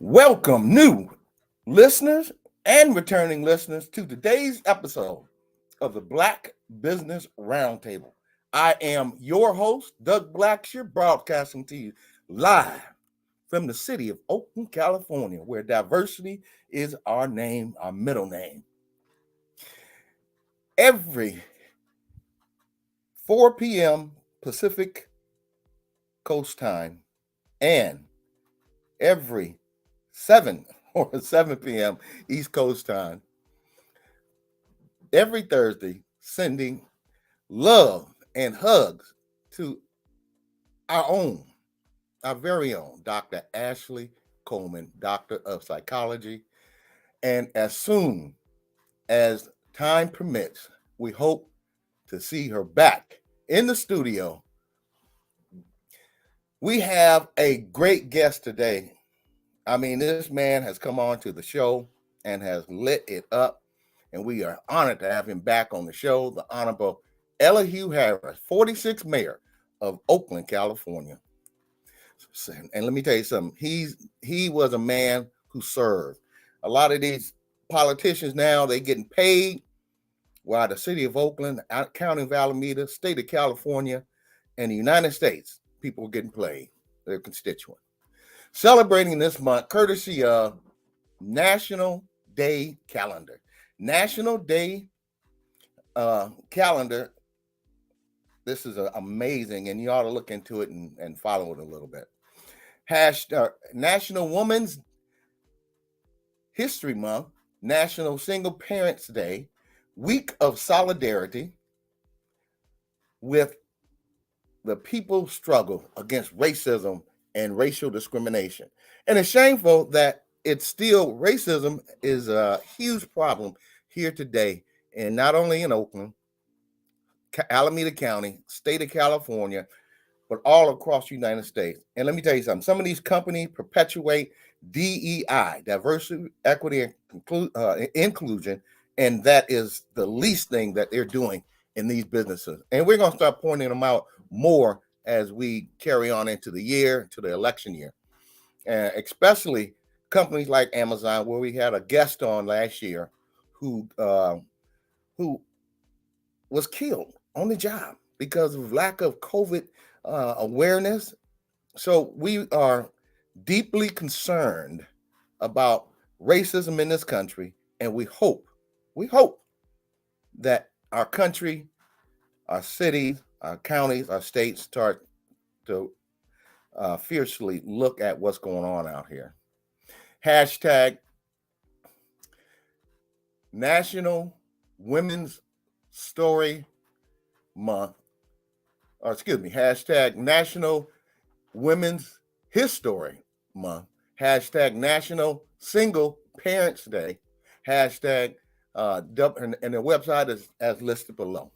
Welcome, new listeners and returning listeners, to today's episode of the Black Business Roundtable. I am your host, Doug Blacksher, broadcasting to you live from the city of Oakland, California, where diversity is our name, our middle name. Every 4 p.m. Pacific Coast time and every 7 p.m. East Coast time, every Thursday, sending love and hugs to our very own Dr. Ashley Coleman, Doctor of Psychology. And as soon as time permits, we hope to see her back in the studio. We have a great guest today. I mean, this man has come on to the show and has lit it up, and we are honored to have him back on the show, the Honorable Elihu Harris, 46th Mayor of Oakland, California. And let me tell you something, he was a man who served. A lot of these politicians now, they getting paid, while the city of Oakland, County of Alameda, state of California, and the United States, people are getting paid, their constituents. Celebrating this month, courtesy of National Day Calendar. National Day Calendar. This is amazing, and you ought to look into it and follow it a little bit. National Women's History Month, National Single Parents Day, Week of Solidarity with the people's struggle against racism and racial discrimination. And it's shameful that it's still, racism is a huge problem here today, and not only in Oakland, Alameda County, state of California, but all across the United States. And let me tell you something, some of these companies perpetuate DEI, diversity, equity, and inclusion, and that is the least thing that they're doing in these businesses. And we're going to start pointing them out more as we carry on into the year, to the election year, especially companies like Amazon, where we had a guest on last year who was killed on the job because of lack of COVID awareness. So we are deeply concerned about racism in this country, and we hope that our country, our cities, our counties, our states start to fiercely look at what's going on out here. Hashtag National Women's Story Month, hashtag National Women's History Month, hashtag National Single Parents Day, hashtag, and the website is as listed below.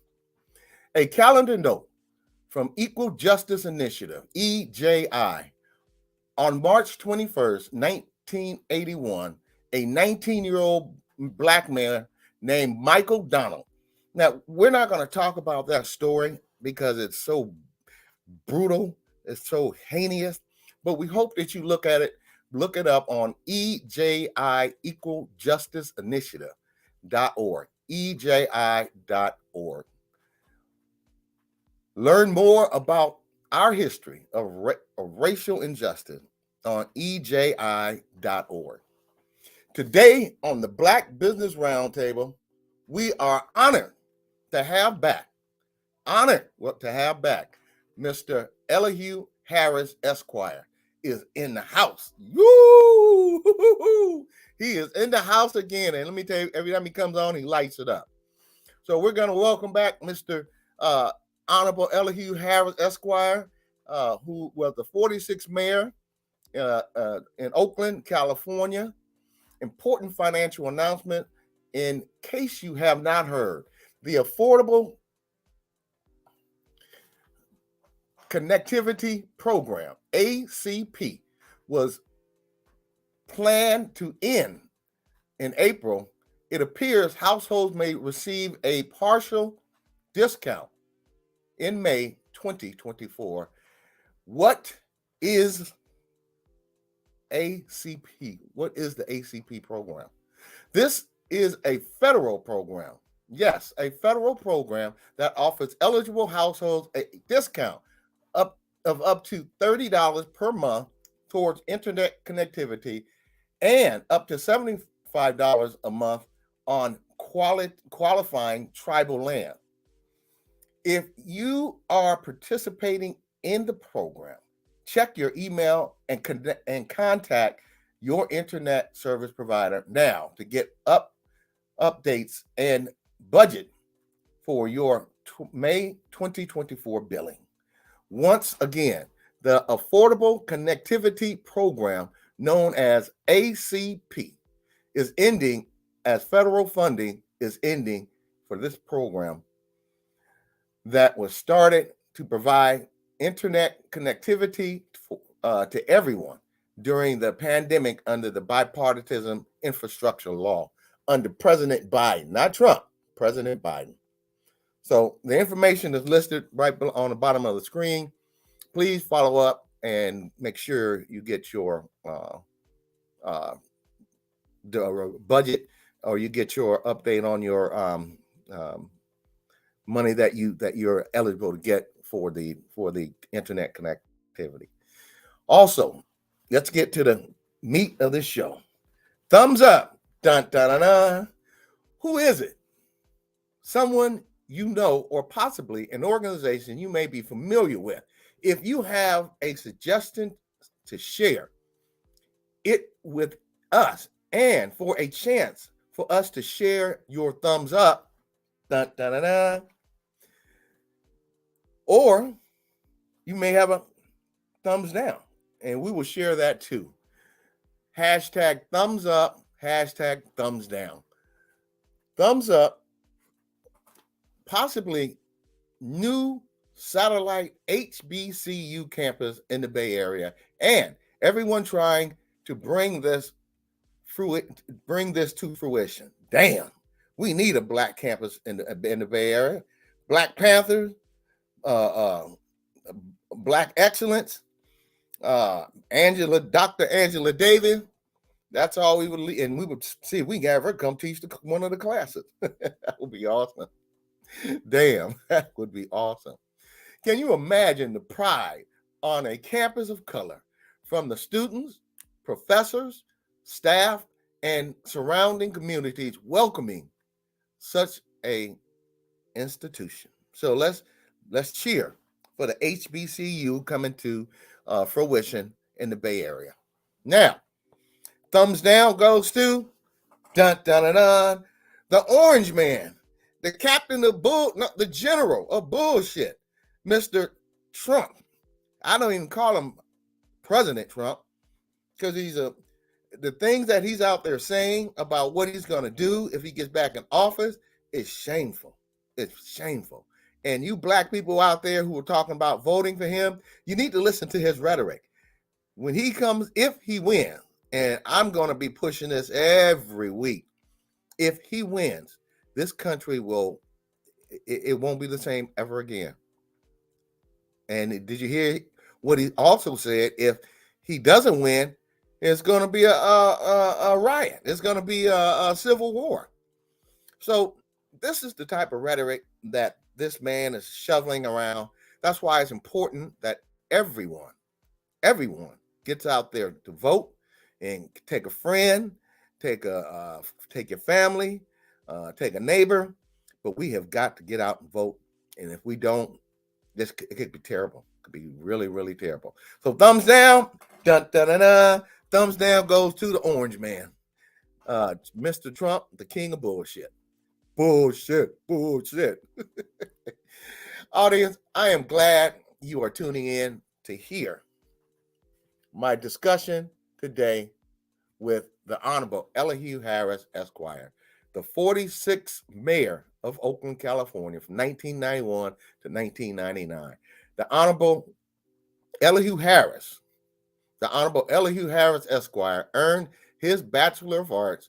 A calendar note from Equal Justice Initiative, EJI. On March 21st, 1981, a 19-year-old Black man named Michael Donald. Now, we're not going to talk about that story because it's so brutal, it's so heinous, but we hope that you look it up on EJI, Equal Justice Initiative.org, EJI.org. Learn more about our history of racial injustice on EJI.org. Today on the Black Business Roundtable, we are honored to have back Mr. Elihu Harris, Esquire, is in the house. Woo! He is in the house again, and let me tell you, every time he comes on, he lights it up. So we're going to welcome back Mr. Honorable Elihu Harris, Esquire, who was the 46th mayor in Oakland, California. Important financial announcement, in case you have not heard. The Affordable Connectivity Program, ACP, was planned to end in April. It appears households may receive a partial discount in May 2024. What is ACP. What is the ACP program? This is a federal program. Yes, a federal program that offers eligible households a discount up to $30 per month towards internet connectivity and up to $75 a month on qualifying tribal land. If you are participating in the program, check your email and contact your internet service provider now to get updates and budget for your May 2024 billing. Once again, the Affordable Connectivity Program, known as ACP, is ending as federal funding is ending for this program that was started to provide internet connectivity to everyone during the pandemic under the bipartisan infrastructure law under President Biden, not Trump, President Biden. So the information is listed right on the bottom of the screen. Please follow up and make sure you get your budget, or you get your update on your money that you're eligible to get for the internet connectivity. Also, let's get to the meat of this show. Thumbs up. Dun, dun, dun, dun. Who is it? Someone you know, or possibly an organization you may be familiar with. If you have a suggestion to share it with us and for a chance for us to share your thumbs up, dun, dun, dun, dun, or you may have a thumbs down, and we will share that too. Hashtag thumbs up, hashtag thumbs down. Thumbs up, possibly new satellite HBCU campus in the Bay Area, and everyone trying to bring this to fruition. Damn, we need a black campus in the Bay Area. Black Panthers, Black Excellence, Dr. Angela Davis. That's all we would, and we would see if we can have her come teach one of the classes. That would be awesome. Damn, that would be awesome. Can you imagine the pride on a campus of color from the students, professors, staff, and surrounding communities welcoming such a institution? So let's cheer for the HBCU coming to fruition in the Bay Area. Now, thumbs down goes to dun, dun, dun, dun, the Orange Man, the captain of the general of bullshit, Mr. Trump. I don't even call him President Trump because the things that he's out there saying about what he's going to do if he gets back in office is shameful. It's shameful. And you black people out there who are talking about voting for him, you need to listen to his rhetoric. When he comes, if he wins, and I'm going to be pushing this every week, if he wins, this country it won't be the same ever again. And did you hear what he also said? If he doesn't win, it's going to be a riot. It's going to be a civil war. So this is the type of rhetoric that this man is shoveling around. That's why it's important that everyone gets out there to vote, and take a friend, take your family, take a neighbor. But we have got to get out and vote. And if we don't, it could be terrible. It could be really, really terrible. So thumbs down, dun, dun, dun, dun. Thumbs down goes to the Orange Man, Mr. Trump, the king of bullshit. Bullshit. Audience, I am glad you are tuning in to hear my discussion today with the Honorable Elihu Harris, Esquire, the 46th Mayor of Oakland, California from 1991 to 1999. The Honorable Elihu Harris, Esquire, earned his Bachelor of Arts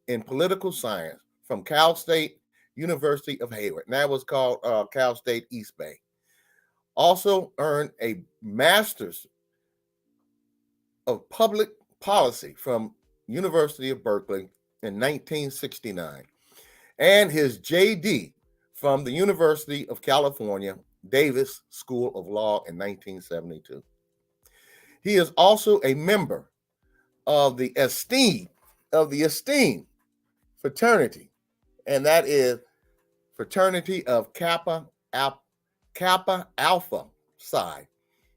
in Political Science from Cal State University of Hayward. And that was called Cal State East Bay. Also earned a Master's of Public policy from University of Berkeley in 1969 and his JD from the University of California, Davis School of Law in 1972. He is also a member of the esteemed fraternity, and that is fraternity of Kappa Alpha Psi.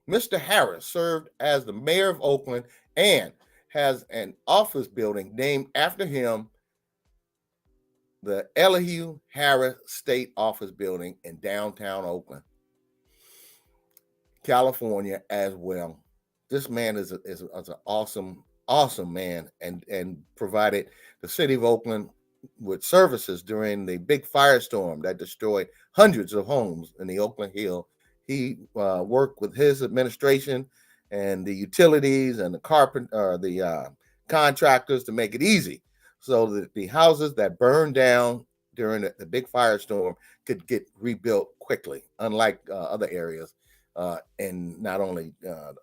Mr. Harris served as the mayor of Oakland and has an office building named after him, the Elihu Harris State Office Building in downtown Oakland, California as well. This man is an awesome man, and provided the city of Oakland with services during the big firestorm that destroyed hundreds of homes in the Oakland Hill. He worked with his administration and the utilities and the contractors to make it easy so that the houses that burned down during the big firestorm could get rebuilt quickly, unlike other areas in not only the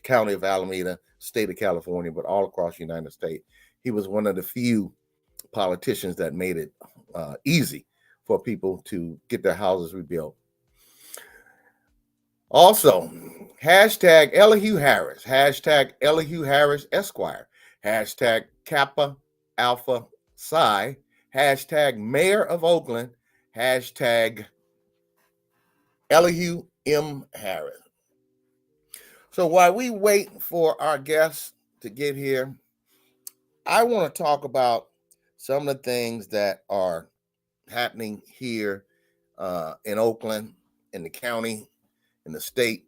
county of Alameda, state of California, but all across the United States. He was one of the few politicians that made it easy for people to get their houses rebuilt. Also, hashtag Elihu Harris, hashtag Elihu Harris Esquire, hashtag Kappa Alpha Psi, hashtag Mayor of Oakland, hashtag Elihu M. Harris. So while we wait for our guests to get here, I want to talk about some of the things that are happening here in Oakland, in the county, in the state,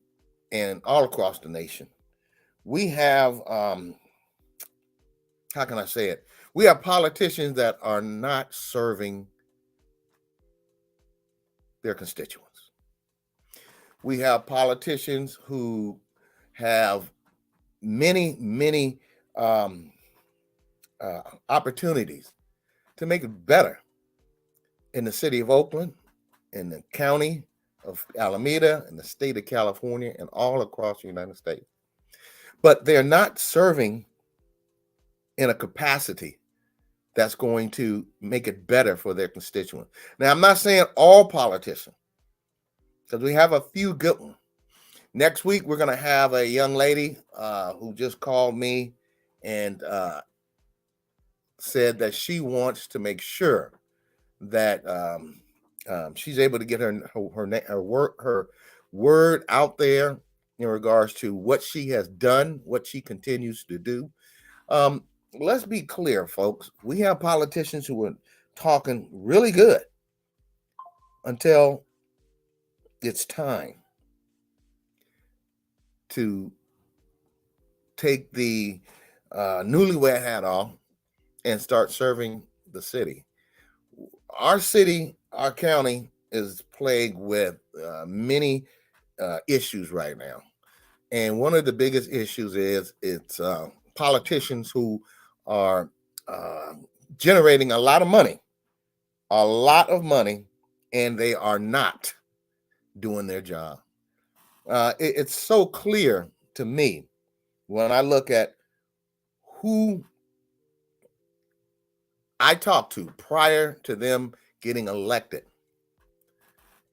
and all across the nation. We have, how can I say it? We have politicians that are not serving their constituents. We have politicians who have many opportunities to make it better in the city of Oakland, in the county of Alameda, in the state of California, and all across the United States. But they're not serving in a capacity that's going to make it better for their constituents. Now, I'm not saying all politicians, because we have a few good ones. Next week, we're going to have a young lady who just called me and said that she wants to make sure that she's able to get her word out there in regards to what she has done, what she continues to do. Let's be clear, folks. We have politicians who are talking really good until it's time to take the newlywed hat off and start serving the city. Our city, our county is plagued with many issues right now. And one of the biggest issues is it's politicians who are generating a lot of money, and they are not doing their job. It's so clear to me when I look at who I talked to prior to them getting elected.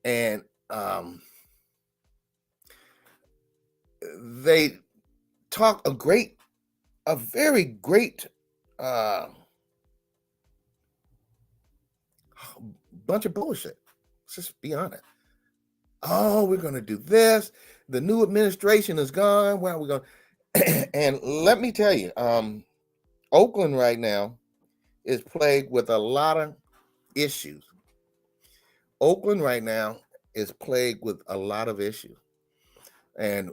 And they talk a very great bunch of bullshit. Let's just be honest. Oh, we're going to do this. The new administration is gone. Where are we going? And let me tell you, Oakland right now is plagued with a lot of issues. Oakland right now is plagued with a lot of issues. And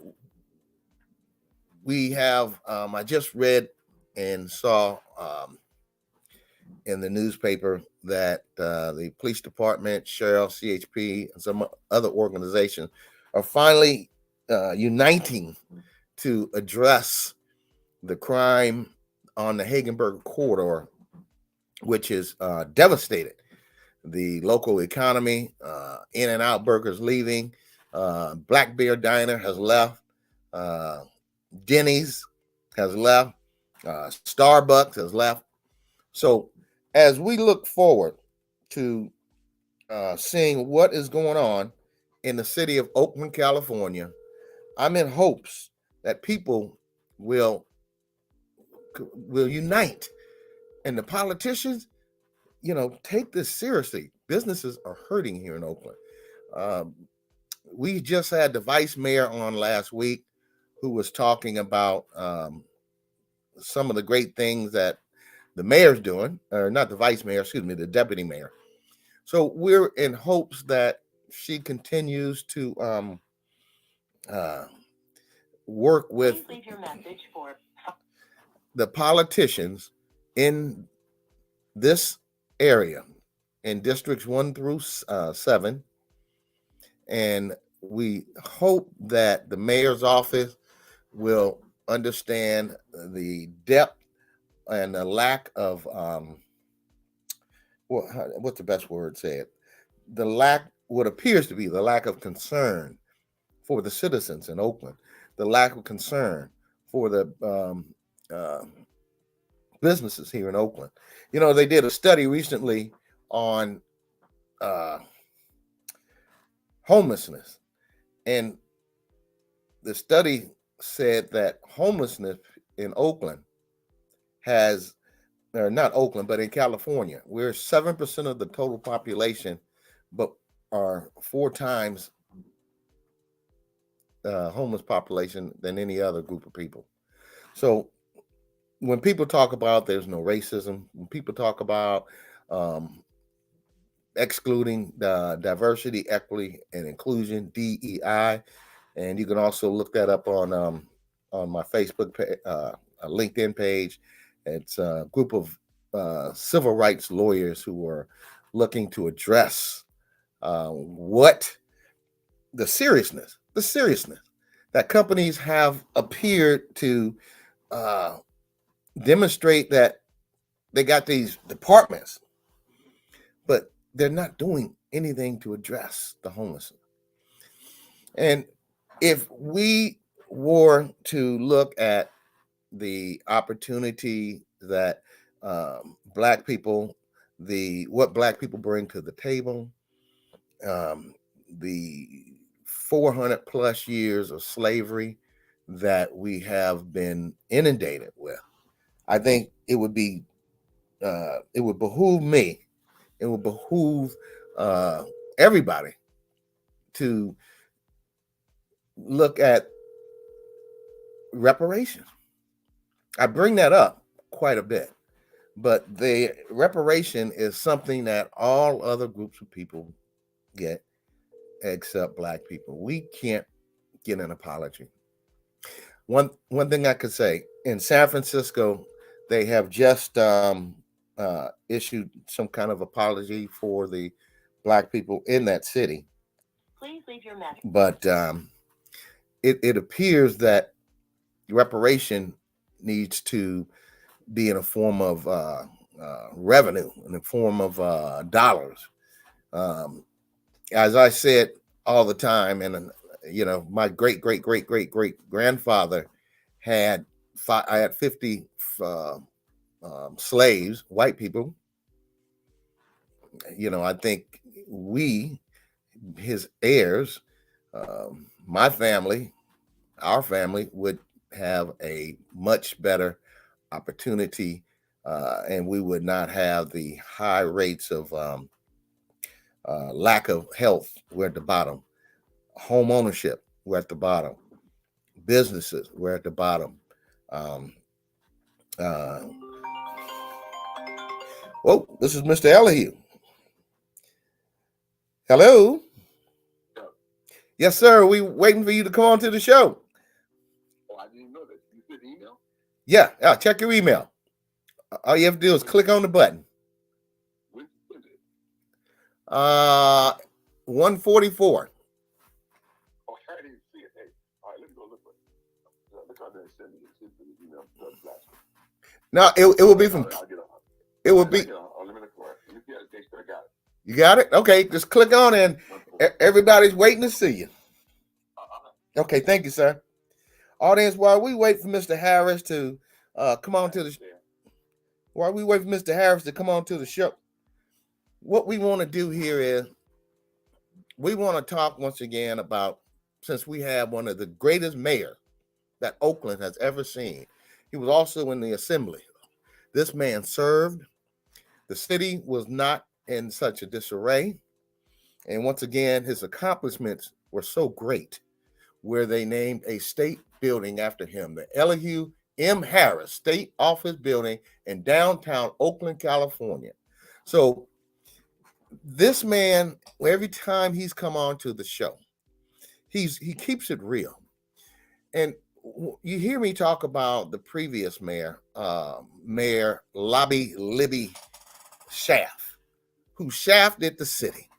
we have, I just read and saw in the newspaper that the police department, sheriff, CHP, and some other organizations are finally uniting to address the crime on the Hagenberg corridor, which is devastated the local economy. In-N-Out Burgers leaving, Black Bear Diner has left, Denny's has left, Starbucks has left. So as we look forward to seeing what is going on in the city of Oakland, California, I'm in hopes that people will unite, and the politicians, take this seriously. Businesses are hurting here in Oakland. Um, we just had the vice mayor on last week, who was talking about some of the great things that the mayor's doing, or not the vice mayor, excuse me, the deputy mayor. So we're in hopes that she continues to work with the politicians in this area, in districts 1 through 7. And we hope that the mayor's office will understand the depth and the lack of what's the best word to say it? What appears to be the lack of concern for the citizens in Oakland, the lack of concern for the businesses here in Oakland. They did a study recently on homelessness, and the study said that homelessness in Oakland not Oakland, but in California, we're 7% of the total population, but are 4 times homeless population than any other group of people. So when people talk about there's no racism, when people talk about excluding the diversity, equity, and inclusion, DEI, and you can also look that up on my Facebook LinkedIn page. It's a group of civil rights lawyers who are looking to address what the seriousness that companies have appeared to demonstrate that they got these departments, but they're not doing anything to address the homelessness. And if we were to look at the opportunity that Black people, what Black people bring to the table, the 400 plus years of slavery that we have been inundated with, I think it would behoove me, it would behoove everybody to look at reparations. I bring that up quite a bit, but the reparation is something that all other groups of people get except Black people. We can't get an apology. One thing I could say, in San Francisco, they have just issued some kind of apology for the Black people in that city. Please leave your message. But it appears that reparation needs to be in a form of revenue, in the form of dollars. As I said all the time, and my great grandfather had I had 50 slaves, white people. I think we, his heirs, my family, our family, would have a much better opportunity, and we would not have the high rates of lack of health. We're at the bottom. Home ownership, we're at the bottom. Businesses, we're at the bottom. This is Mr. Elihu. Hello. Yes, sir. We waiting for you to come on to the show. Oh, I didn't know that. You sent email? Yeah. Check your email. All you have to do is click on the button. When is it? 1:44. Oh, I didn't see it. Hey, all right, let me go look for it. Look out there and send me the email from Doug Blacksher. No, it will be from. I'll get on. It will be. Let me look for it. Let me see how it takes. I got it. You got it? Okay, just click on and everybody's waiting to see you. Okay, thank you, sir. Audience, while we wait for Mr. Harris to Come on to the. While we wait for Mr. Harris to come on to the show, what we want to do here is we want to talk once again about, since we have one of the greatest mayors that Oakland has ever seen. He was also in the assembly. This man served. The city was not in such a disarray. And once again, his accomplishments were so great, where they named a state building after him, the Elihu Harris State Office Building in downtown Oakland, California. So this man, every time he's come on to the show, he keeps it real. And you hear me talk about the previous mayor, Mayor Libby Schaaf, who shafted the city.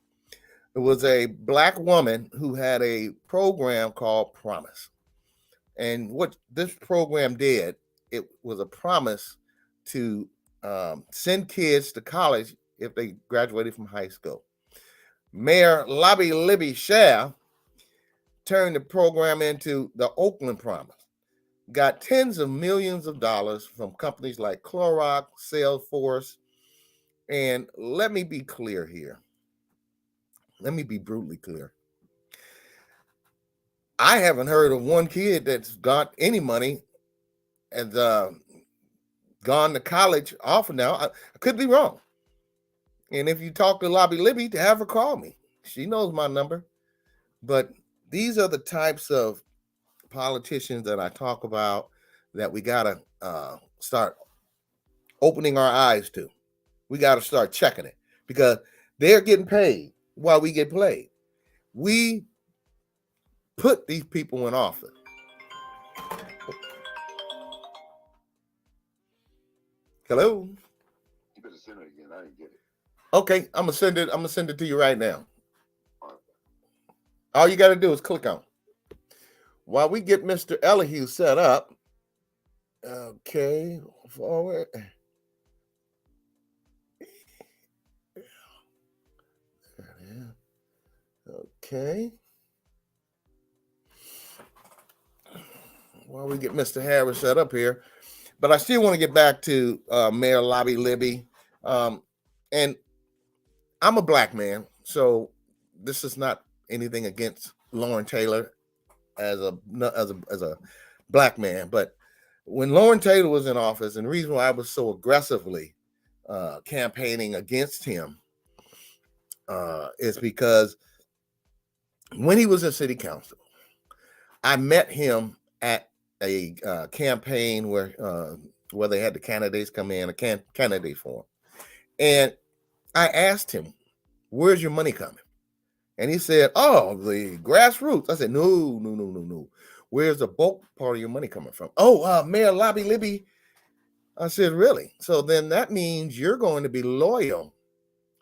It was a Black woman who had a program called Promise. And what this program did, it was a promise to send kids to college if they graduated from high school. Mayor Libby Schaaf turned the program into the Oakland Promise. Got tens of millions of dollars from companies like Clorox, Salesforce. And let me be clear here. Let me be brutally clear. I haven't heard of one kid that's got any money and gone to college off now. I could be wrong. And if you talk to Libby, to have her call me. She knows my number. But these are the types of politicians that I talk about that we got to start opening our eyes to. We got to start checking it because they're getting paid while we get played. We put these people in office. Hello? You better send it again. I didn't get it. Okay, I'm gonna send it to you right now. All you got to do is click on. While we get Mr. Elihu set up. Okay, forward. Okay. While we get Mr. Harris set up here, but I still want to get back to Mayor Libby. And I'm a Black man, so this is not anything against Lauren Taylor as a Black man, but when Lauren Taylor was in office, and the reason why I was so aggressively campaigning against him is because when he was in city council, I met him at a campaign where they had the candidates come in, a candidate forum, and I asked him, "Where's your money coming?" And he said, "Oh, the grassroots." I said, "No. Where's the bulk part of your money coming from?" "Oh, Mayor Libby." I said, "Really? So then that means you're going to be loyal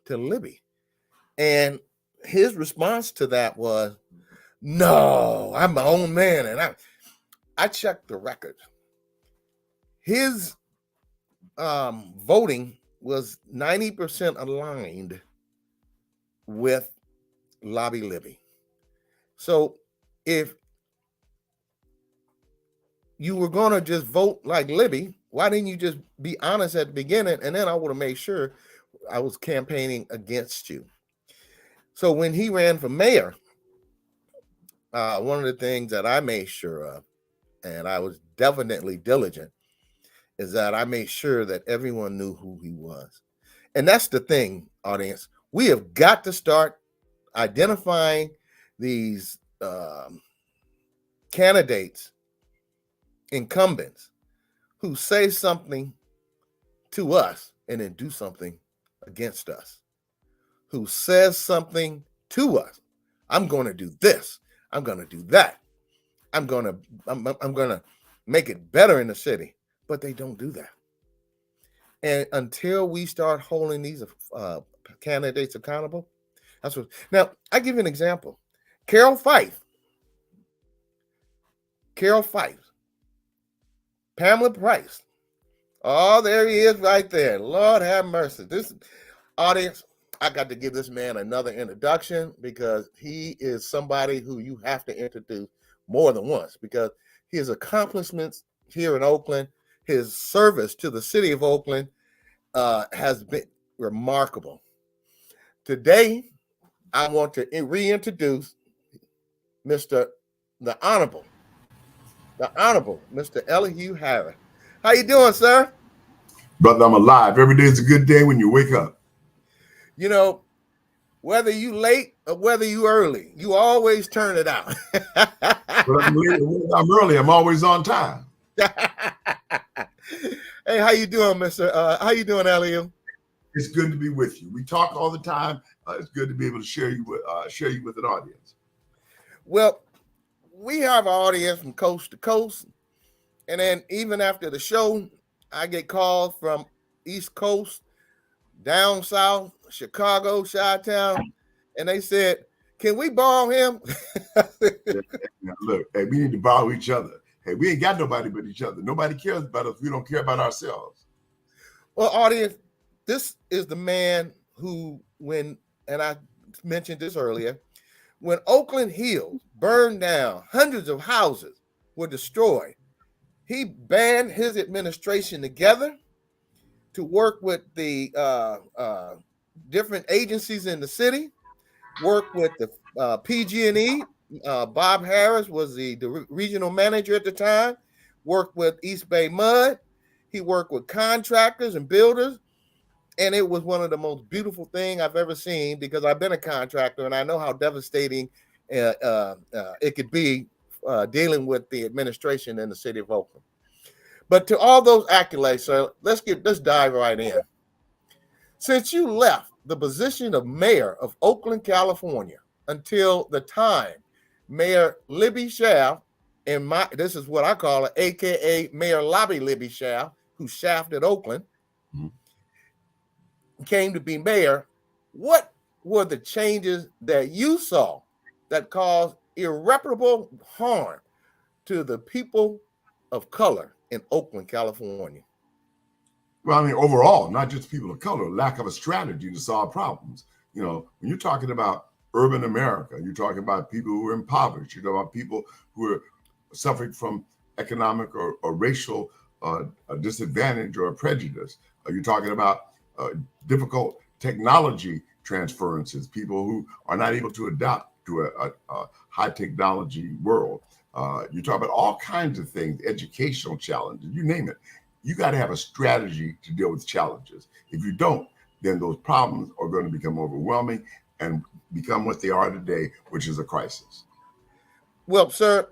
to Libby." And his response to that was, "No, I'm my own man." And I checked the records. His voting was 90% aligned with Libby. So if you were going to just vote like Libby, why didn't you just be honest at the beginning? And then I would have made sure I was campaigning against you. So when he ran for mayor, one of the things that I made sure of, and I was definitely diligent, is that I made sure that everyone knew who he was. And that's the thing, audience. We have got to start identifying these candidates, incumbents, who say something to us and then do something against us, who says something to us. I'm going to do this. I'm going to do that. I'm going to make it better in the city, but they don't do that. And until we start holding these candidates accountable, that's what. Now, I give you an example. Carol Fife, Pamela Price. Oh, there he is right there. Lord have mercy. This audience, I got to give this man another introduction because he is somebody who you have to introduce more than once because his accomplishments here in Oakland, his service to the city of Oakland has been remarkable. Today, I want to reintroduce the Honorable Mr. Elihu Harris. How you doing, sir? Brother, I'm alive. Every day is a good day when you wake up. You know, whether you late or whether you early, you always turn it out. Whether I'm late or whether I'm early, I'm always on time. Hey, how you doing, Mr. How you doing, Elihu? It's good to be with you. We talk all the time. It's good to be able to share you with an audience. Well, we have an audience from coast to coast, and then even after the show, I get calls from East Coast, down south, Chicago, Chi-Town, and they said, "Can we borrow him?" Now, look, hey, we need to borrow each other. Hey, we ain't got nobody but each other. Nobody cares about us. We don't care about ourselves. Well, audience, this is the man who, and I mentioned this earlier, when Oakland Hills burned down, hundreds of houses were destroyed. He band his administration together to work with the different agencies in the city, work with the PG&E. Bob Harris was the regional manager at the time, worked with East Bay Mud. He worked with contractors and builders. And it was one of the most beautiful things I've ever seen, because I've been a contractor and I know how devastating it could be dealing with the administration in the city of Oakland. But to all those accolades, sir, let's dive right in. Since you left the position of mayor of Oakland, California, until the time Mayor Libby Schaaf, and this is what I call it, AKA Mayor Lobby Libby Schaaf, who shafted Oakland, came to be mayor, what were the changes that you saw that caused irreparable harm to the people of color in Oakland, California? Well, I mean, overall, not just people of color, lack of a strategy to solve problems. You know, when you're talking about urban America, you're talking about people who are impoverished, you're talking about people who are suffering from economic or racial disadvantage or prejudice. You're talking about difficult technology transferences, people who are not able to adapt to a high technology world. You talk about all kinds of things, educational challenges, you name it. You got to have a strategy to deal with challenges. If you don't, then those problems are going to become overwhelming and become what they are today, which is a crisis. Well, sir,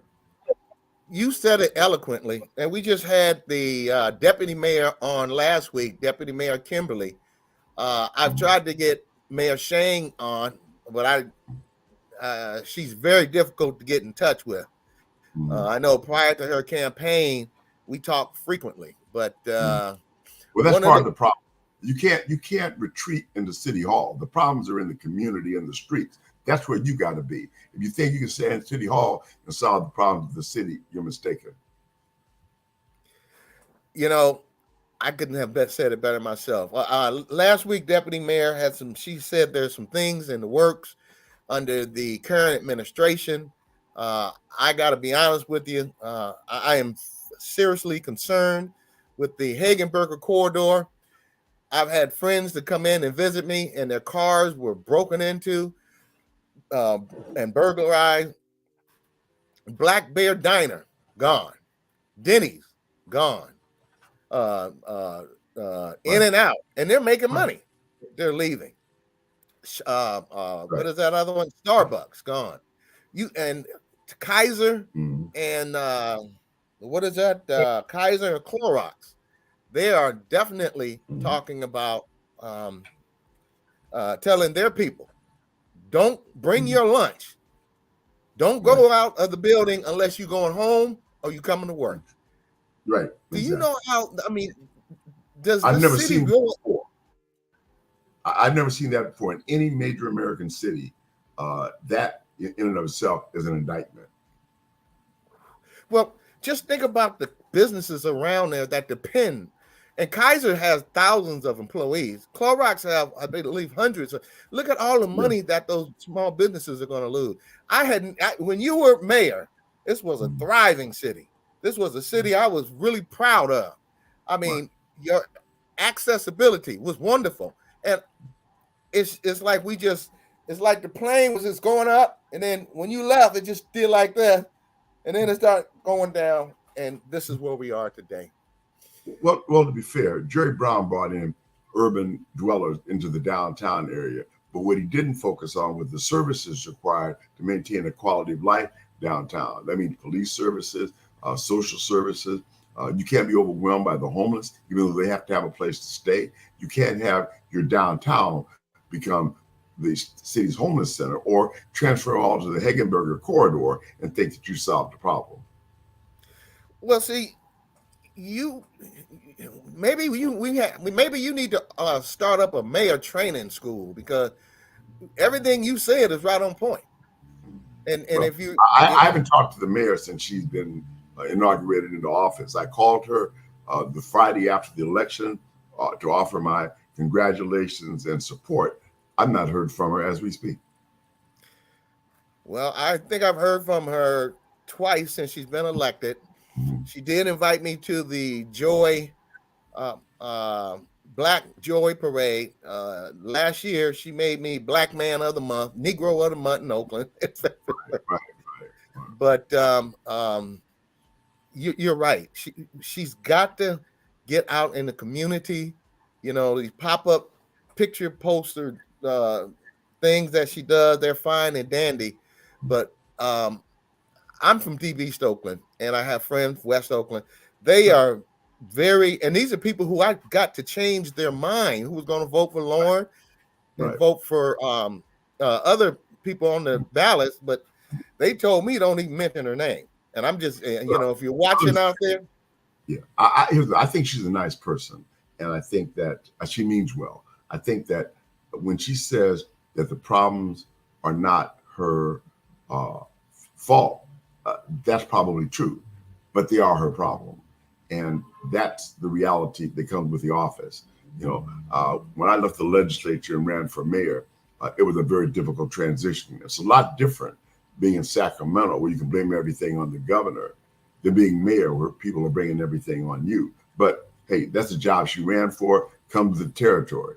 you said it eloquently, and we just had the deputy mayor on last week, Deputy Mayor Kimberly. I've tried to get Mayor Shane on, but she's very difficult to get in touch with. I know prior to her campaign, we talked frequently, but well, that's part of the problem. You can't retreat into City Hall. The problems are in the community and the streets. That's where you got to be. If you think you can stay in City Hall and solve the problems of the city, you're mistaken. You know, I couldn't have said it better myself. Last week, Deputy Mayor she said there's some things in the works under the current administration. I got to be honest with you. I am seriously concerned with the Hagenberger corridor. I've had friends that come in and visit me, and their cars were broken into and burglarized. Black Bear Diner, gone. Denny's, gone. In and Out, and they're making money. They're leaving. What is that other one? Starbucks, gone. And Kaiser and what is that? Kaiser and Clorox. They are definitely talking about telling their people, don't bring your lunch. Don't go out of the building unless you're going home or you're coming to work. Right. Do you know how? I mean, I've never seen that before. I've never seen that before in any major American city. That in and of itself is an indictment. Well, just think about the businesses around there that depend. And Kaiser has thousands of employees. Clorox have, I believe, hundreds. Look at all the money that those small businesses are going to lose. When you were mayor, this was a thriving city. This was a city I was really proud of. I mean, your accessibility was wonderful. And it's like it's like the plane was just going up, and then when you left, it just did like that, and then it started going down, and this is where we are today. Well, to be fair, Jerry Brown brought in urban dwellers into the downtown area, but what he didn't focus on was the services required to maintain a quality of life downtown. That means police services, social services. You can't be overwhelmed by the homeless, even though they have to have a place to stay. You can't have your downtown become the city's homeless center or transfer all to the Hagenberger corridor and think that you solved the problem. Well, see, maybe you need to start up a mayor training school, because everything you said is right on point. And Well, if you, I haven't talked to the mayor since she's been inaugurated into office. I called her the Friday after the election to offer my congratulations and support. I've not heard from her as we speak. well, I think I've heard from her twice since she's been elected. She did invite me to the Black Joy Parade. Last year, she made me Black Man of the Month, Negro of the Month in Oakland. But you're right. She's got to get out in the community. You know, these pop-up picture poster things that she does, they're fine and dandy. But I'm from Deep East Oakland, and I have friends West Oakland. They are and these are people who I got to change their mind, who was going to vote for Lauren and vote for other people on the ballots, but they told me don't even mention her name. And I'm just, if you're watching out there. Yeah, I think she's a nice person, and I think that she means well. I think that when she says that the problems are not her fault, that's probably true, but they are her problem. And that's the reality that comes with the office. When I left the legislature and ran for mayor, it was a very difficult transition. It's a lot different being in Sacramento, where you can blame everything on the governor, than being mayor, where people are bringing everything on you. But hey, that's the job she ran for, comes with the territory.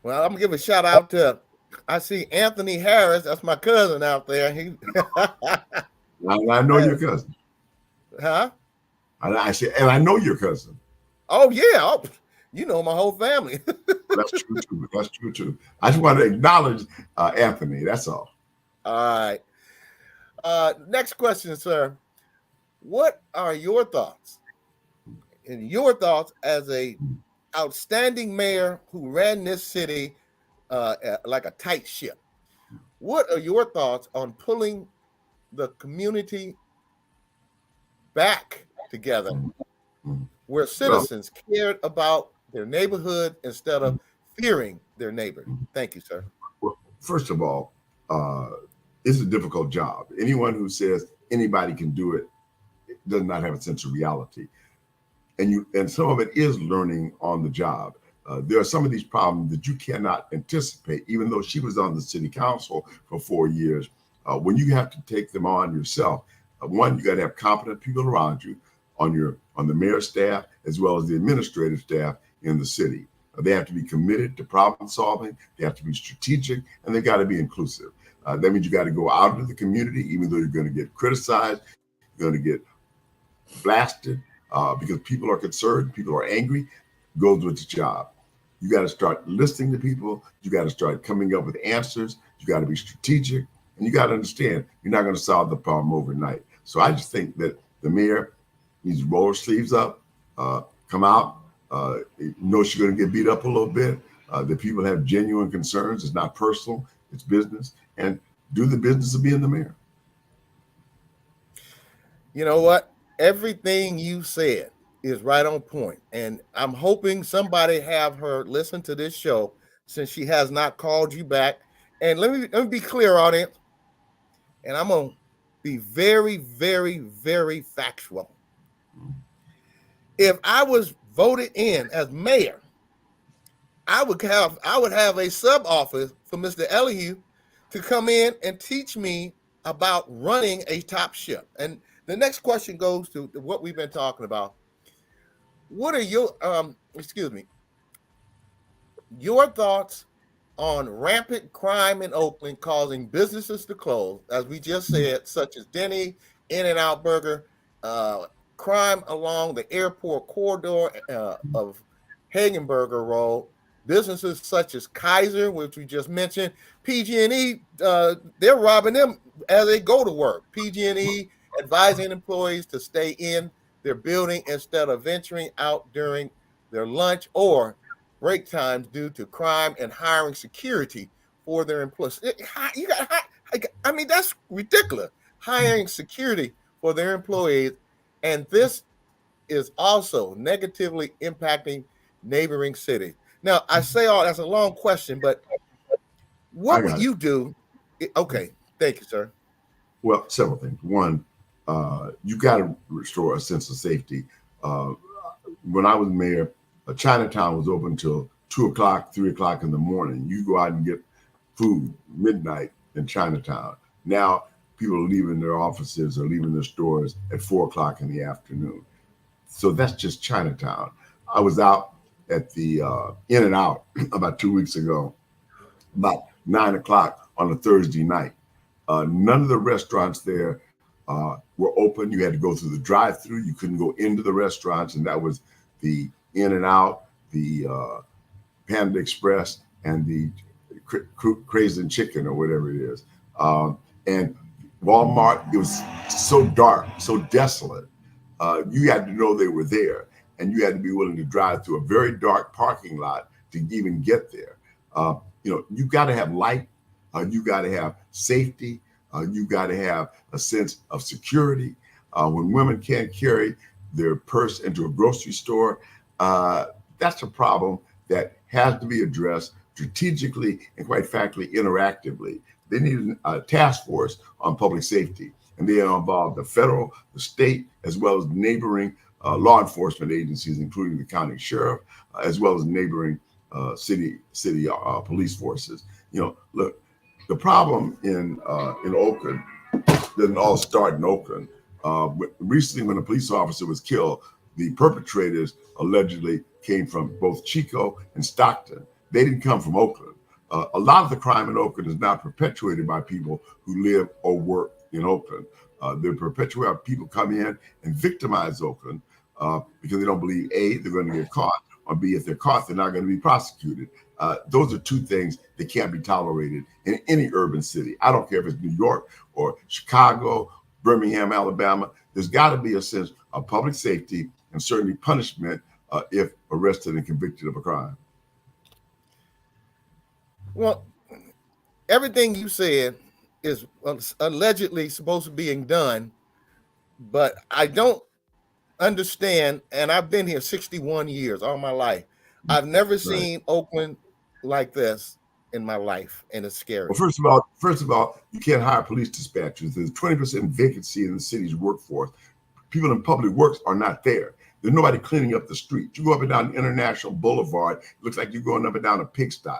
Well, I'm gonna give a shout out to, I see Anthony Harris. That's my cousin out there. I know your cousin. Huh? And I know your cousin. Oh yeah. Oh, you know my whole family. That's true too. That's true too. I just want to acknowledge Anthony. That's all. All right. Next question, sir. What are your thoughts? And your thoughts as a outstanding mayor who ran this city like a tight ship. What are your thoughts on pulling the community back together, where citizens cared about their neighborhood instead of fearing their neighbor? Thank you, sir. Well, first of all, it's a difficult job. Anyone who says anybody can do it does not have a sense of reality. And some of it is learning on the job. There are some of these problems that you cannot anticipate, even though she was on the city council for 4 years. When you have to take them on yourself, one, you got to have competent people around you on the mayor's staff, as well as the administrative staff in the city. They have to be committed to problem solving. They have to be strategic, and they got to be inclusive. That means you got to go out into the community, even though you're going to get criticized, you're going to get blasted because people are concerned, people are angry. Goes with the job. You got to start listening to people. You got to start coming up with answers. You got to be strategic, and you got to understand you're not going to solve the problem overnight. So I just think that the mayor needs to roll her sleeves up, come out, know she's going to get beat up a little bit. The people have genuine concerns. It's not personal, it's business, and do the business of being the mayor. You know what? Everything you said is right on point. And I'm hoping somebody have her listen to this show, since she has not called you back. And let me be clear, audience. And I'm going to be very, very, very factual. If I was voted in as mayor, I would have a sub office for Mr. Elihu to come in and teach me about running a top ship. And the next question goes to what we've been talking about. What are your excuse me, your thoughts on rampant crime in Oakland causing businesses to close, as we just said, such as Denny, In-N-Out Burger, crime along the airport corridor of Hagenberger Road, businesses such as Kaiser, which we just mentioned, PG&E, they're robbing them as they go to work. PG&E advising employees to stay in their building instead of venturing out during their lunch or break times due to crime and hiring security for their employees. I mean, that's ridiculous. Hiring security for their employees. And this is also negatively impacting neighboring cities. Now, I say all that's a long question, but I what would got it. you do? Okay, thank you, sir. Well, several things. One, you got to restore a sense of safety. When I was mayor, Chinatown was open till 2 o'clock, 3 o'clock in the morning. You go out and get food midnight in Chinatown. Now people are leaving their offices or leaving their stores at 4 o'clock in the afternoon. So that's just Chinatown. I was out at the In-N-Out about 2 weeks ago, about 9 o'clock on a Thursday night. None of the restaurants there were open. You had to go through the drive-through. You couldn't go into the restaurants, and that was the In-N-Out, the Panda Express, and the Crazy Chicken or whatever it is. And Walmart, it was so dark, so desolate. You had to know they were there, and you had to be willing to drive through a very dark parking lot to even get there. You got to have light. You got to have safety. You got to have a sense of security. When women can't carry their purse into a grocery store, that's a problem that has to be addressed strategically and, quite frankly, interactively. They need a task force on public safety, and they involve the federal, the state, as well as neighboring law enforcement agencies, including the county sheriff, as well as neighboring city police forces. Look, the problem in Oakland didn't all start in Oakland. Recently, when a police officer was killed, the perpetrators allegedly came from both Chico and Stockton. They didn't come from Oakland. A lot of the crime in Oakland is not perpetuated by people who live or work in Oakland. They're perpetuated by people come in and victimize Oakland because they don't believe, A, they're going to get caught, or B, if they're caught, they're not going to be prosecuted. Those are two things that can't be tolerated in any urban city. I don't care if it's New York or Chicago, Birmingham, Alabama. There's got to be a sense of public safety and certainly punishment if arrested and convicted of a crime. Well, everything you said is allegedly supposed to be being done, but I don't understand, and I've been here 61 years, all my life. I've never seen Oakland like this in my life, and it's scary. Well, first of all, you can't hire police dispatchers. There's 20% vacancy in the city's workforce. People in public works are not there. There's nobody cleaning up the streets. You go up and down International Boulevard, it looks like you're going up and down a pigsty.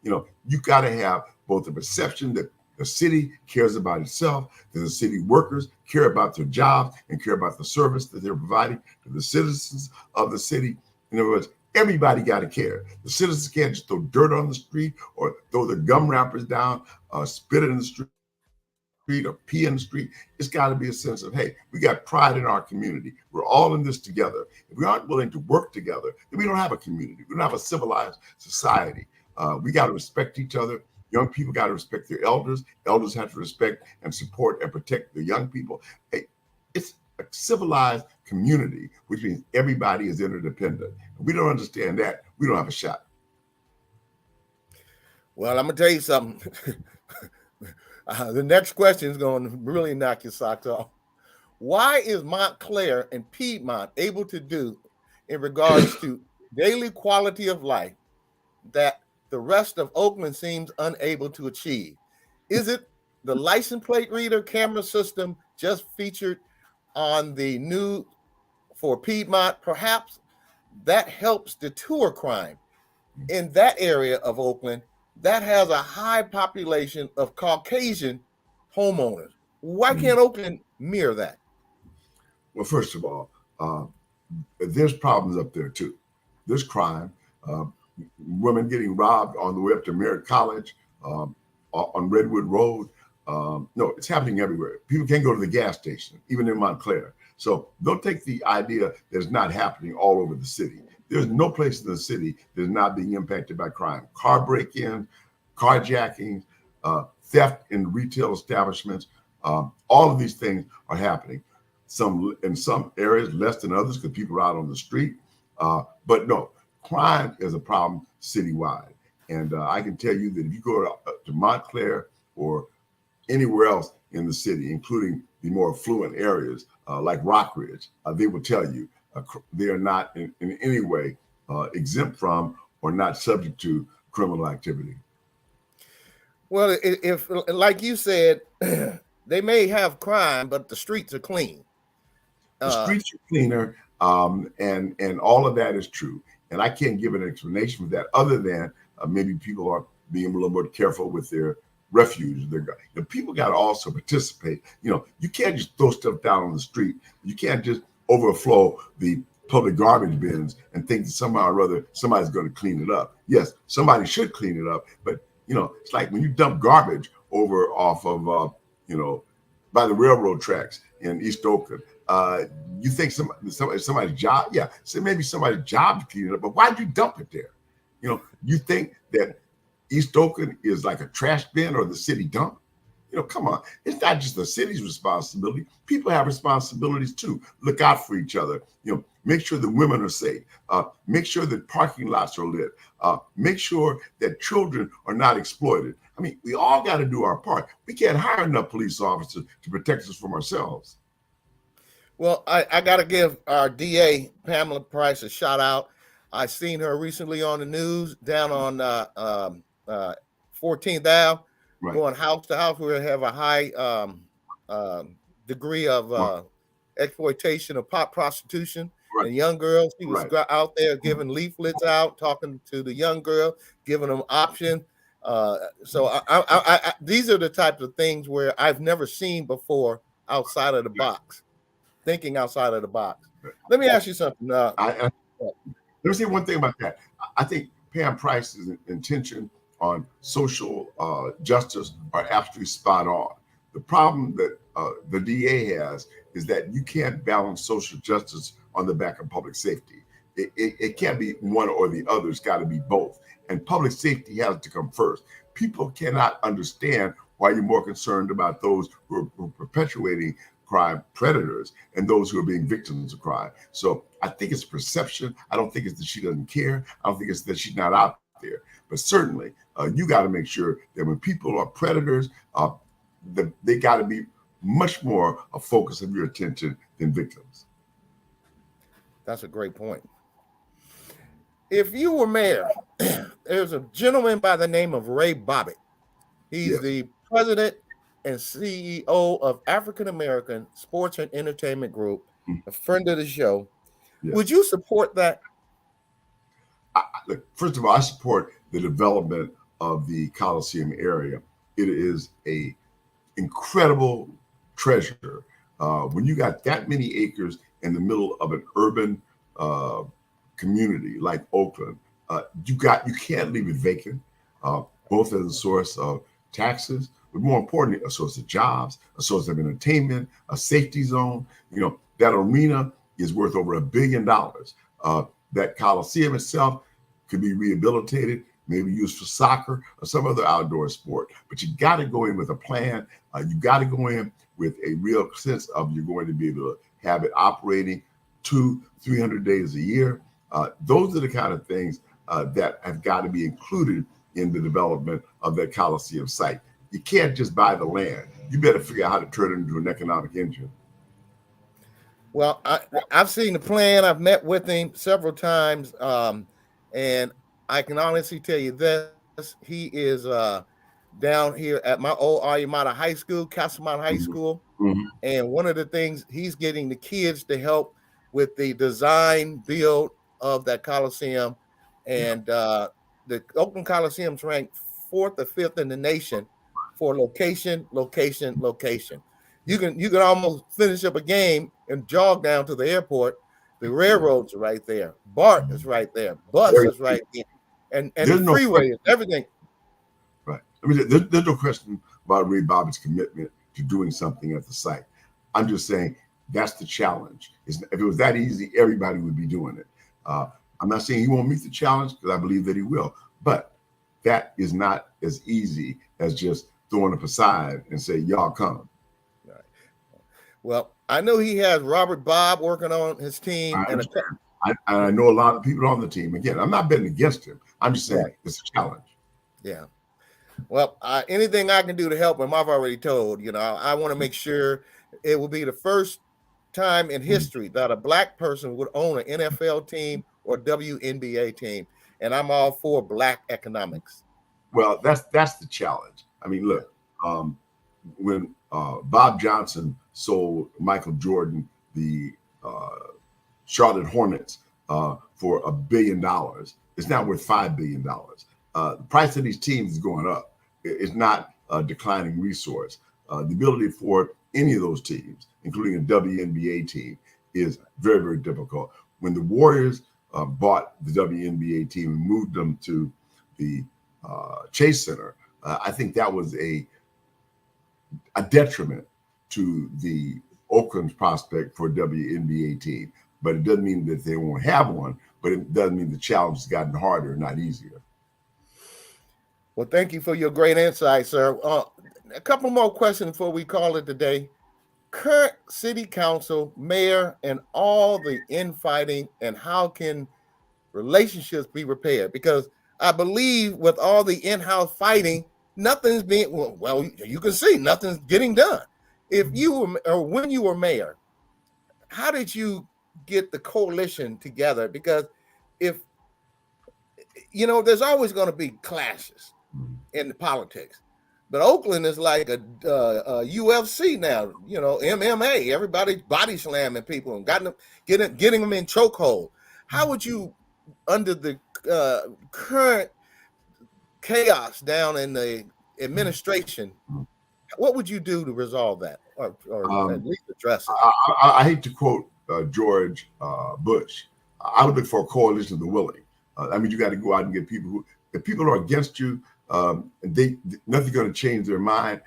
You got to have both the perception that the city cares about itself, that the city workers care about their jobs and care about the service that they're providing to the citizens of the city. In other words, everybody got to care. The citizens can't just throw dirt on the street or throw the gum wrappers down, spit it in the street or pee in the street. It's got to be a sense of, hey, we got pride in our community. We're all in this together. If we aren't willing to work together, then we don't have a community. We don't have a civilized society. We got to respect each other. Young people got to respect their elders. Elders have to respect and support and protect the young people. Hey, it's a civilized community, which means everybody is interdependent. If we don't understand that, we don't have a shot. Well, I'm going to tell you something. The next question is going to really knock your socks off. Why is Montclair and Piedmont able to do in regards to daily quality of life that the rest of Oakland seems unable to achieve? Is it the license plate reader camera system just featured on the new for Piedmont? Perhaps that helps deter crime in that area of Oakland that has a high population of Caucasian homeowners. Why can't Oakland mirror that? Well, first of all, there's problems up there too. There's crime, uh, women getting robbed on the way up to Merritt College, on Redwood Road. No, it's happening everywhere. People can't go to the gas station, even in Montclair. So don't take the idea that it's not happening all over the city. There's no place in the city that's not being impacted by crime. Car break-ins, carjacking, theft in retail establishments. All of these things are happening. Some in some areas less than others because people are out on the street. But no, crime is a problem citywide. And I can tell you that if you go to Montclair or anywhere else in the city, including the more affluent areas like Rockridge, they will tell you they are not in any way exempt from or not subject to criminal activity. Well, if like you said, they may have crime, but the streets are clean. The streets are cleaner, and all of that is true. And I can't give an explanation for that other than maybe people are being a little more careful with their refuge. People got to also participate. You can't just throw stuff down on the street. You can't just overflow the public garbage bins and think that somehow or other somebody's going to clean it up. Yes, somebody should clean it up, but it's like when you dump garbage over off of by the railroad tracks in East Oakland. You think somebody's job? Yeah, so maybe somebody's job to clean it up, but why'd you dump it there? You think that East Oakland is like a trash bin or the city dump? Come on. It's not just the city's responsibility. People have responsibilities too. Look out for each other. Make sure the women are safe. Make sure that parking lots are lit. Make sure that children are not exploited. I mean, we all got to do our part. We can't hire enough police officers to protect us from ourselves. Well, I got to give our DA, Pamela Price, a shout out. I seen her recently on the news down on 14th Ave, right, going house to house. We have a high degree of exploitation of pot prostitution, right, and young girls. She was out there giving leaflets out, talking to the young girl, giving them options. So I these are the types of things where I've never seen before outside of the box, thinking outside of the box. Let me ask you something. Let me say one thing about that. I think Pam Price's intention on social justice are absolutely spot on. The problem that the DA has is that you can't balance social justice on the back of public safety. It can't be one or the other. It's got to be both. And public safety has to come first. People cannot understand why you're more concerned about those who are perpetuating crime, predators, and those who are being victims of crime. So I think it's perception. I don't think it's that she doesn't care. I don't think it's that she's not out there. But certainly, you got to make sure that when people are predators, they got to be much more a focus of your attention than victims. That's a great point. If you were mayor, there's a gentleman by the name of Ray Bobbitt. He's the president and CEO of African American Sports and Entertainment Group, a friend of the show. Yes. Would you support that? Look, first of all, I support the development of the Coliseum area. It is a incredible treasure. When you got that many acres in the middle of an urban community like Oakland, you can't leave it vacant, both as a source of taxes, but more importantly, a source of jobs, a source of entertainment, a safety zone. That arena is worth over $1 billion. That Coliseum itself could be rehabilitated, maybe used for soccer or some other outdoor sport. But you got to go in with a plan. You got to go in with a real sense of you're going to be able to have it operating 200-300 days a year. Those are the kind of things that have got to be included in the development of that Coliseum site. You can't just buy the land. You better figure out how to turn it into an economic engine. Well, I've seen the plan. I've met with him several times, and I can honestly tell you this: he is down here at my old Ayamata High School, Castlemont High School, and one of the things he's getting the kids to help with the design build of that Coliseum, and the Oakland Coliseum's ranked 4th or 5th in the nation for location. You can almost finish up a game and jog down to the airport The railroads are right there. BART is right there. Bus is right there. And the freeway is everything. Right. I mean, there's no question about Ray Bobbitt's commitment to doing something at the site. I'm just saying that's the challenge. If it was that easy, everybody would be doing it. I'm not saying he won't meet the challenge, because I believe that he will. But that is not as easy as just throwing up a sign and say, y'all come. Right. Well, I know he has Robert Bob working on his team. I know a lot of people on the team. Again, I'm not betting against him. I'm just saying it's a challenge. Yeah. Well, anything I can do to help him, I've already told. I want to make sure it will be the first time in history that a Black person would own an NFL team or WNBA team. And I'm all for Black economics. Well, that's the challenge. I mean, look, when Bob Johnson sold Michael Jordan the Charlotte Hornets for $1 billion, it's now worth $5 billion. The price of these teams is going up. It's not a declining resource. The ability for any of those teams, including a WNBA team, is very, very difficult. When the Warriors bought the WNBA team and moved them to the Chase Center, I think that was a detriment to the Oakland's prospect for a WNBA team. But it doesn't mean that they won't have one, but it doesn't mean the challenge has gotten harder, not easier. Well, thank you for your great insight, sir. A couple more questions before we call it a day. Current city council, mayor, and all the infighting, and how can relationships be repaired? Because I believe with all the in-house fighting, nothing's being, well, you can see nothing's getting done. If you were, or when you were mayor, how did you get the coalition together? Because if, there's always going to be clashes in the politics, but Oakland is like a UFC now, MMA, everybody's body slamming people and getting them in chokehold. How would you, under the current chaos down in the administration, what would you do to resolve that, or at least address it? I hate to quote George Bush. I would look for a coalition of the willing. I mean, you got to go out and get people who, if people are against you, nothing's going to change their mind.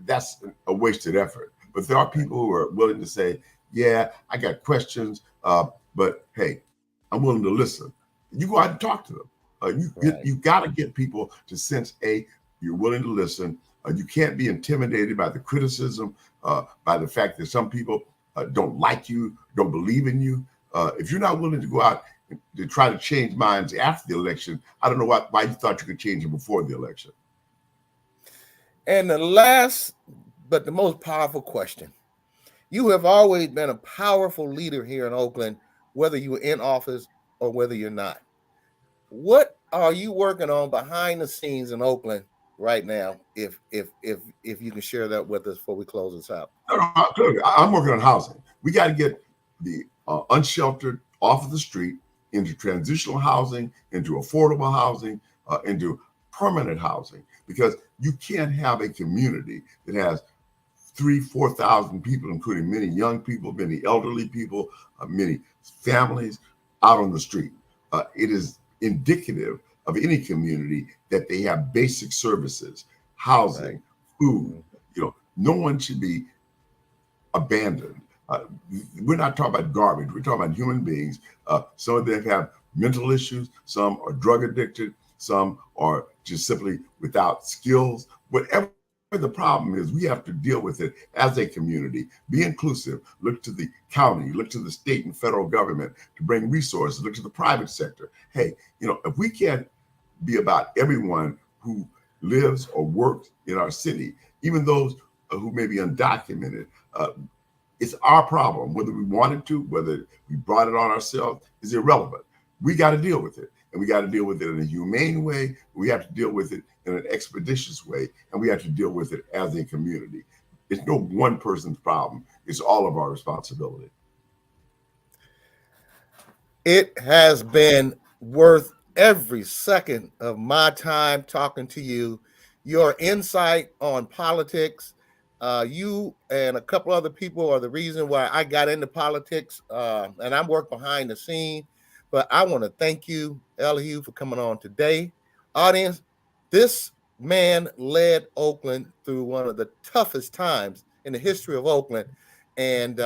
That's a wasted effort. But there are people who are willing to say, yeah, I got questions, but hey, I'm willing to listen. You go out and talk to them. You got to get people to sense, you're willing to listen. You can't be intimidated by the criticism, by the fact that some people don't like you, don't believe in you. If you're not willing to go out to try to change minds after the election, I don't know why you thought you could change them before the election. And the last, but the most powerful question. You have always been a powerful leader here in Oakland, whether you were in office or whether you're not. What are you working on behind the scenes in Oakland right now, if you can share that with us before we close this out? Clearly, I'm working on housing. We got to get the unsheltered off of the street into transitional housing, into affordable housing, into permanent housing, because you can't have a community that has 3,000-4,000 people, including many young people, many elderly people, many families out on the street. It is indicative of any community that they have basic services, housing, food. No one should be abandoned. We're not talking about garbage. We're talking about human beings. Some of them have mental issues. Some are drug addicted. Some are just simply without skills. Whatever the problem is, we have to deal with it as a community. Be inclusive. Look to the county. Look to the state and federal government to bring resources. Look to the private sector. Hey, if we can't be about everyone who lives or works in our city, even those who may be undocumented, it's our problem. Whether we wanted to, whether we brought it on ourselves, is irrelevant. We got to deal with it. And we got to deal with it in a humane way. We have to deal with it in an expeditious way. And we have to deal with it as a community. It's no one person's problem. It's all of our responsibility. It has been worth every second of my time talking to you. Your insight on politics, You and a couple other people are the reason why I got into politics, and I work behind the scene. But I want to thank you, Elihu, for coming on today. Audience, this man led Oakland through one of the toughest times in the history of Oakland, and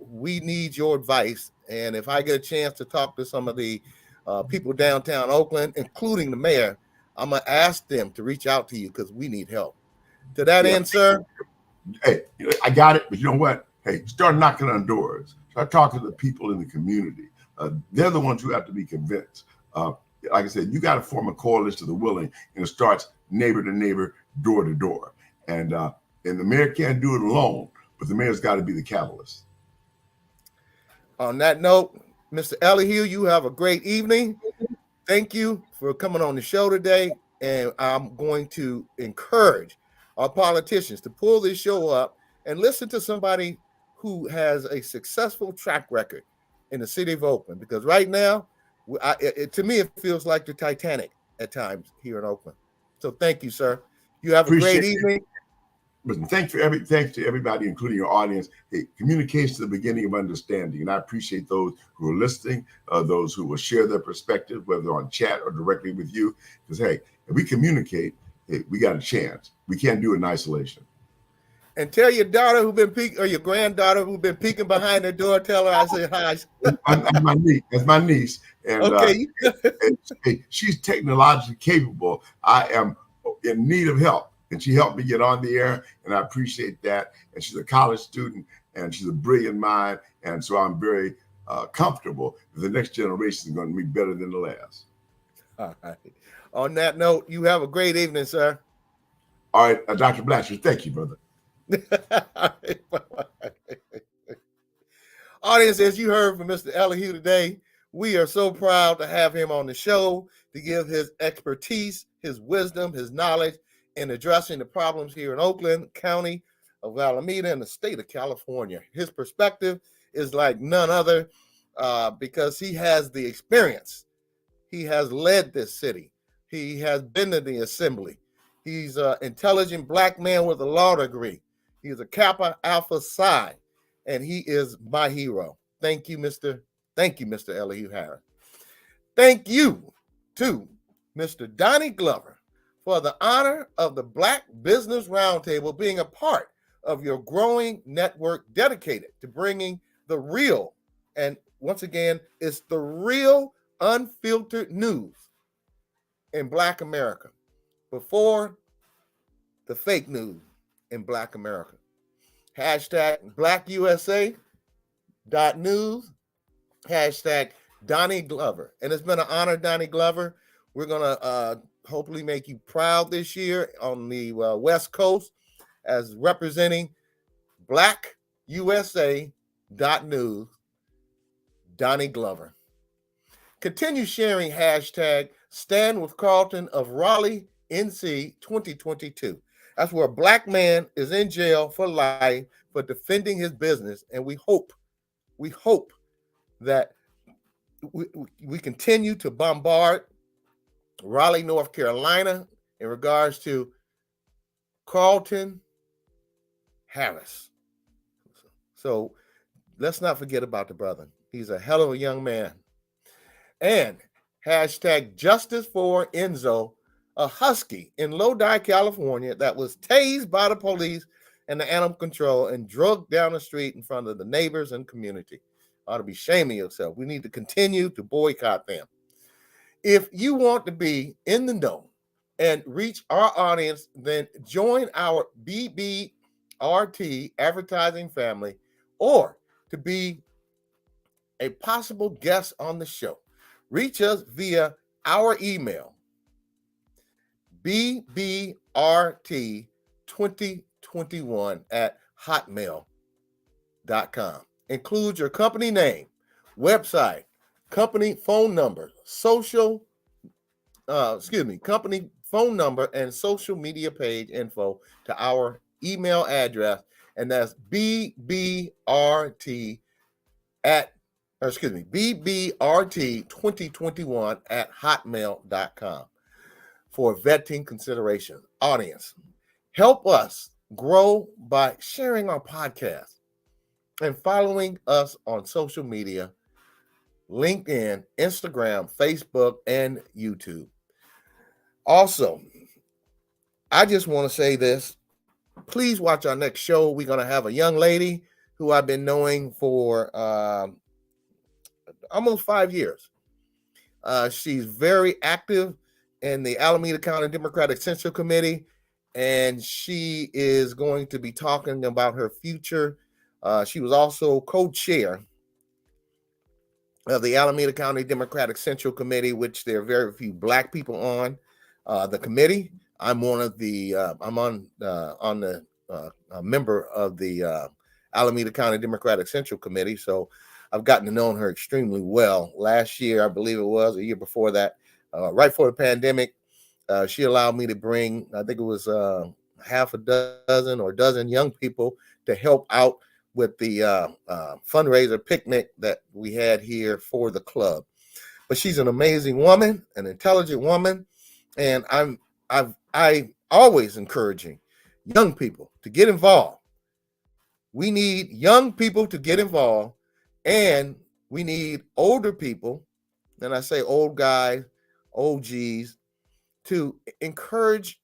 we need your advice. And if I get a chance to talk to some of the people downtown Oakland, including the mayor, I'm going to ask them to reach out to you because we need help. To that end, sir. Hey, I got it, but you know what? Hey, start knocking on doors. Start talking to the people in the community. They're the ones who have to be convinced. Like I said, you got to form a coalition of the willing, and it starts neighbor to neighbor, door to door. And the mayor can't do it alone, but the mayor's got to be the catalyst. On that note, Mr. Elihu, you have a great evening. Thank you for coming on the show today. And I'm going to encourage our politicians to pull this show up and listen to somebody who has a successful track record in the city of Oakland. Because right now, to me, it feels like the Titanic at times here in Oakland. So thank you, sir. You have a great evening. Listen, thanks to everybody, including your audience. Hey, communication is the beginning of understanding, and I appreciate those who are listening, those who will share their perspective, whether on chat or directly with you. Because hey, if we communicate, hey, we got a chance. We can't do it in isolation. And tell your daughter who's been peeking, or your granddaughter who's been peeking behind the door, tell her I say hi. That's my niece, and okay. Hey, she's technologically capable. I am in need of help. And she helped me get on the air, and I appreciate that. And she's a college student, and she's a brilliant mind. And so I'm very comfortable that the next generation is going to be better than the last. All right. On that note, you have a great evening, sir. All right, Dr. Blacksher, thank you, brother. Audience, as you heard from Mr. Elihu today, we are so proud to have him on the show to give his expertise, his wisdom, his knowledge, in addressing the problems here in Oakland County of Alameda and the state of California. His perspective is like none other because he has the experience. He has led this city. He has been to the assembly. He's an intelligent Black man with a law degree. He's a Kappa Alpha Psi, and he is my hero. Thank you, Mr. Elihu Harris. Thank you to Mr. Donnie Glover for the honor of the Black Business Roundtable being a part of your growing network dedicated to bringing the real, and once again, it's the real unfiltered news in Black America before the fake news in Black America. Hashtag BlackUSA.news, hashtag Donnie Glover. And it's been an honor, Donnie Glover. We're going to hopefully make you proud this year on the West Coast as representing BlackUSA.news, Donnie Glover. Continue sharing hashtag Stand with Carlton of Raleigh, NC 2022. That's where a Black man is in jail for life for defending his business. And we hope that we continue to bombard Raleigh, North Carolina, in regards to Carlton Harris. So let's not forget about the brother. He's a hell of a young man. And hashtag Justice for Enzo, a husky in Lodi, California, that was tased by the police and the animal control and drugged down the street in front of the neighbors and community. Ought to be shaming yourself. We need to continue to boycott them. If you want to be in the know and reach our audience, then join our BBRT advertising family, or to be a possible guest on the show. Reach us via our email, bbrt2021@hotmail.com. Include your company name, website, company phone number, company phone number and social media page info to our email address, and that's bbrt2021@hotmail.com for vetting consideration. Audience, help us grow by sharing our podcast and following us on social media, LinkedIn, Instagram, Facebook, and YouTube. Also, I just want to say this. Please watch our next show. We're going to have a young lady who I've been knowing for almost 5 years. She's very active in the Alameda County Democratic Central Committee, and she is going to be talking about her future. She was also co-chair of the Alameda County Democratic Central Committee, which there are very few Black people on the committee. I'm one of the I'm on the a member of the Alameda County Democratic Central Committee, so I've gotten to know her extremely well. Last year, I believe it was, a year before that, right before the pandemic, she allowed me to bring, I think it was half a dozen or a dozen young people to help out with the fundraiser picnic that we had here for the club. But she's an amazing woman, an intelligent woman, and I always encouraging young people to get involved. We need young people to get involved, and we need older people, and I say old guys, OGs, to encourage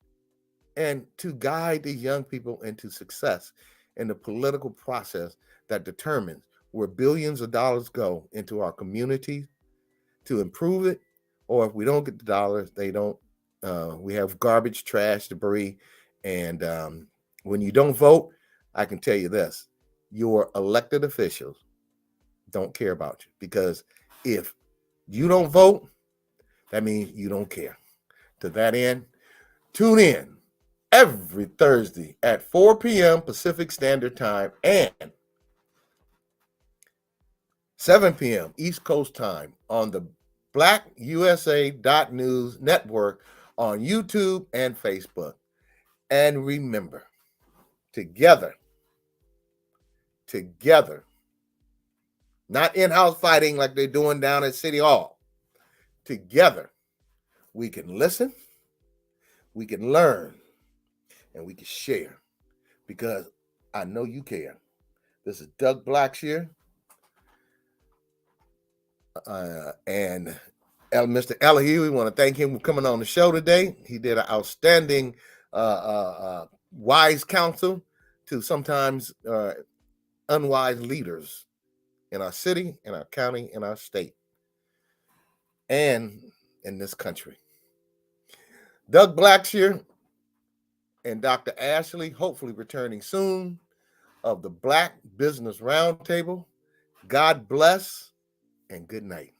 and to guide the young people into success in the political process that determines where billions of dollars go into our communities to improve it, or if we don't get the dollars, they don't. We have garbage, trash, debris, and when you don't vote, I can tell you this: your elected officials don't care about you, because if you don't vote, that means you don't care. To that end, tune in every Thursday at 4 p.m. Pacific Standard Time and 7 p.m. East Coast Time on the BlackUSA.News network on YouTube and Facebook. And remember, together, not in-house fighting like they're doing down at City Hall. Together, we can listen, we can learn, and we can share, because I know you care. This is Doug Blacksher and Mr. Elihu. We want to thank him for coming on the show today. He did an outstanding wise counsel to sometimes unwise leaders in our city, in our county, in our state, and in this country. Doug Blacksher and Dr. Ashley, hopefully returning soon, of the Black Business Roundtable. God bless and good night.